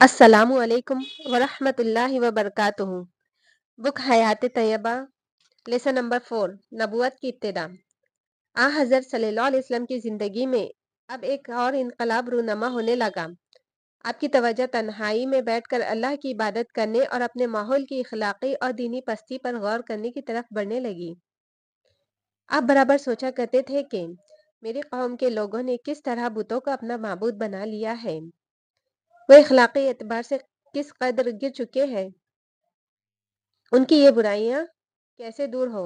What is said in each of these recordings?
अस्सलामु अलैकुम वरहमतुल्लाहि वबरकातुहू। बुक हयात तैयबा, लेसन नंबर 4, नबूवत की इब्तिदा। हज़रत सल्लल्लाहु अलैहि वसल्लम की ज़िंदगी में अब एक और इनकलाब रूनमा होने लगा। आपकी तवज्जो तन्हाई में बैठकर अल्लाह की इबादत करने और अपने माहौल की इखलाकी और दीनी पस्ती पर गौर करने की तरफ बढ़ने लगी। आप बराबर सोचा करते थे कि मेरी कौम के लोगों ने किस तरह बुतों को अपना माबूद बना लिया है, वो इखलाकी एतबार से किस कदर गिर चुके हैं, उनकी ये बुराइयां कैसे दूर हो,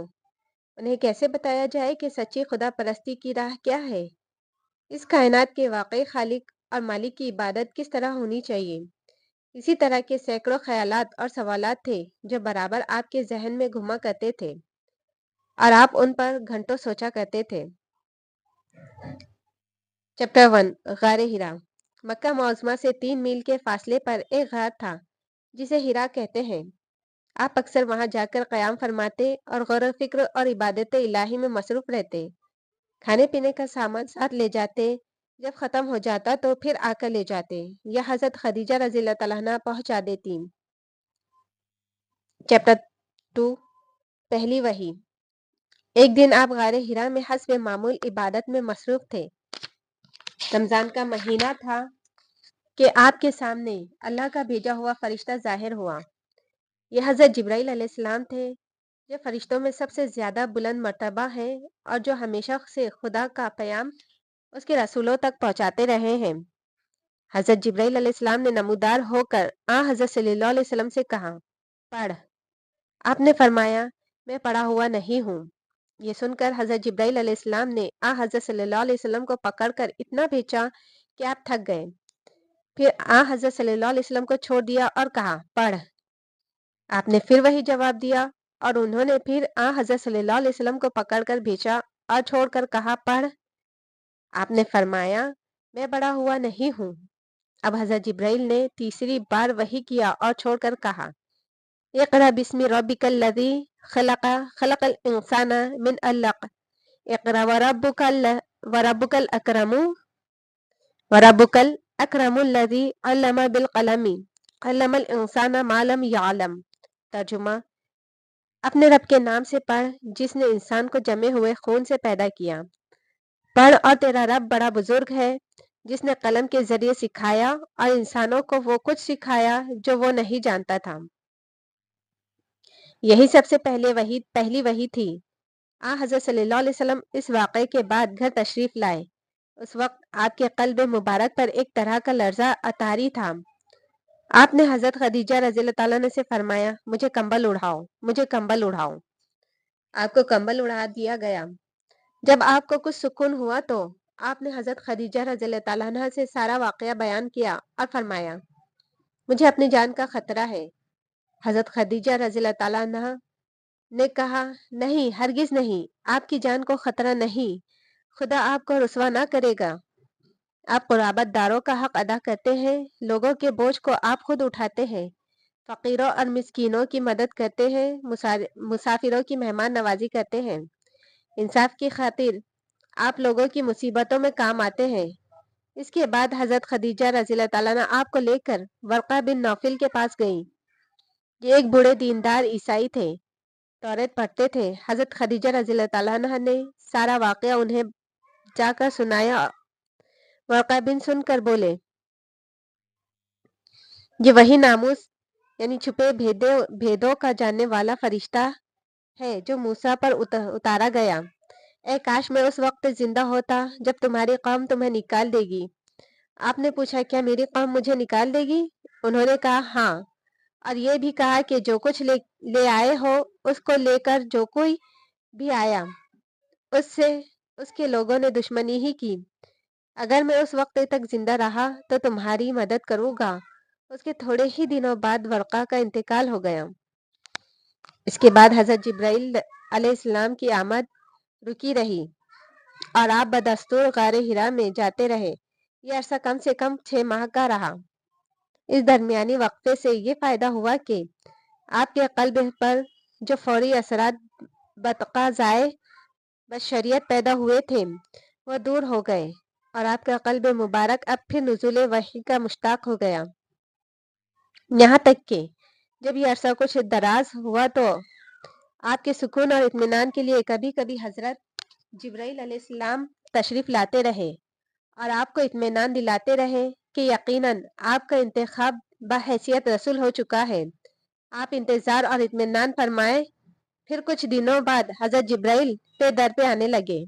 उन्हें कैसे बताया जाए कि सच्ची खुदा परस्ती की राह क्या है, इस कायनात के वाकई खालिक और मालिक की इबादत किस तरह होनी चाहिए। इसी तरह के सैकड़ों ख्यालात और सवालात थे जो बराबर आपके जहन में घुमा करते थे और आप उन पर घंटों सोचा करते थे। चैप्टर 1, गार हिरा। मक्का मौजमा से 3 मील के फासले पर एक गार था जिसे हिरा कहते हैं। आप अक्सर वहां जाकर क़याम फरमाते और गौर फिक्र और इबादत इलाही में मसरूफ रहते। खाने पीने का सामान साथ ले जाते, जब ख़त्म हो जाता तो फिर आकर ले जाते या हज़रत खदीजा रज़ी अल्लाह तआला अन्हा पहुंचा देती। चैप्टर 2, पहली वही। एक दिन आप गारे हिरा में हस्ब मामूल इबादत में मसरूफ थे। रमज़ान का महीना था कि आपके सामने अल्लाह का भेजा हुआ फरिश्ता ज़ाहिर हुआ। यह हज़रत जिब्राईल अलैहिस्सलाम थे, जो फरिश्तों में सबसे ज़्यादा बुलंद मर्तबा है और जो हमेशा से खुदा का पैगाम उसके रसूलों तक पहुंचाते रहे हैं। हज़रत जिब्राईल अलैहिस्सलाम ने नमूदार होकर हज़रत सल्लल्लाहु अलैहि वसल्लम से कहा, पढ़। आपने फरमाया, मैं पढ़ा हुआ नहीं हूँ। ये सुनकर हज़रत जिब्राईल अलैहिस्सलाम ने हज़रत सल्लल्लाहु अलैहि वसल्लम को पकड़कर इतना खींचा कि आप थक गए। फिर हज़रत सल्लल्लाहु अलैहि वसल्लम को छोड़ दिया और कहा, पढ़। आपने फिर वही जवाब दिया और उन्होंने फिर हज़रत सल्लल्लाहु अलैहि वसल्लम को पकड़कर भेजा और छोड़कर कहा, पढ़। आपने फरमाया, मैं बड़ा हुआ नहीं हूँ। अब हज़रत जिब्राईल ने तीसरी बार वही किया और छोड़कर कहा, इक़रा बिस्मि रब्बिकल लज़ी खलक़ खलक़ल इंसाना मिन अलक़ इक़रा व रब्बुकल अकरमुल लज़ी अल्लमा बिल क़लमी अल्लमल इंसाना मा लम यअलम। तर्जुमा, अपने रब के नाम से पढ़ जिसने इंसान को जमे हुए खून से पैदा किया। पढ़ और तेरा रब बड़ा बुजुर्ग है जिसने कलम के जरिए सिखाया और इंसानों को वो कुछ सिखाया जो वो नहीं जानता था। यही सबसे पहली वही थी। हज़रत सल्लल्लाहु अलैहि वसल्लम इस वाक़े के बाद घर तशरीफ लाए। उस वक्त आपके क़ल्ब मुबारक पर एक तरह का लर्जा अतारी था। आपने हज़रत खदीजा रज़ी अल्लाह तआला अन्हा से फरमाया, मुझे कंबल उड़ाओ, मुझे कंबल उड़ाओ। आपको कंबल उड़ा दिया गया। जब आपको कुछ सुकून हुआ तो आपने हज़रत खदीजा रज़ी अल्लाह तआला अन्हा से सारा वाक़या बयान किया और फरमाया, मुझे अपनी जान का खतरा है। हज़रत खदीजा रज़ी अल्लाह तआला अन्हा ने कहा, नहीं, हरगिज़ नहीं, आपकी जान को खतरा नहीं, खुदा आपको रुसवा ना करेगा। आप कुराबतदारों का हक अदा करते हैं, लोगों के बोझ को आप खुद उठाते हैं, फ़कीरों और मिस्कीनों की मदद करते हैं, मुसाफिरों की मेहमान नवाजी करते हैं, इंसाफ की खातिर आप लोगों की मुसीबतों में काम आते हैं। इसके बाद हज़रत खदीजा रज़ी अल्लाह तआला अन्हा आपको लेकर वर्क़ा बिन नौफल के पास गई। ये एक बूढ़े दीनदार ईसाई थे, तौरात पढ़ते थे। हज़रत खदीजा रज़ी अल्लाह तआला अन्हा ने सारा वाक़या उन्हें जाकर सुनाया। वर्क़ा बिन सुनकर बोले, ये वही नामूस यानी छुपे भेदों का जानने वाला फरिश्ता है जो मूसा पर उतारा गया। ए काश मैं उस वक्त जिंदा होता जब तुम्हारी कौम तुम्हें निकाल देगी। आपने पूछा, क्या मेरी कौम मुझे निकाल देगी? उन्होंने कहा, हाँ, और ये भी कहा कि जो कुछ ले आए हो उसको लेकर जो कोई भी आया उससे उसके लोगों ने दुश्मनी ही की। अगर मैं उस वक्त तक जिंदा रहा तो तुम्हारी मदद करूंगा। उसके थोड़े ही दिनों बाद वर्क़ा का इंतकाल हो गया। इसके बाद हज़रत जिब्राईल अलैहिस्सलाम की आमद रुकी रही और आप बदस्तूर गारे हिरा में जाते रहे। यह अरसा कम से कम 6 माह का रहा। इस दरमियानी वक्फे से ये फ़ायदा हुआ कि आपके क़ल्ब पर जो फौरी असरात बतक़ाज़ाए बशरियत पैदा हुए थे वह दूर हो गए और आपका क़ल्ब मुबारक अब फिर नुज़ूल वही का मुश्ताक हो गया। یہاں تک کہ جب یہ عرصہ کچھ دراز ہوا تو آپ کے سکون اور اطمینان کے لیے کبھی کبھی حضرت جبرائیل علیہ السلام تشریف لاتے رہے اور آپ کو اطمینان دلاتے رہے کہ یقیناً آپ کا انتخاب بحیثیت رسول ہو چکا ہے۔ آپ انتظار اور اطمینان فرمائے۔ پھر کچھ دنوں بعد حضرت جبرائیل در پہ آنے لگے۔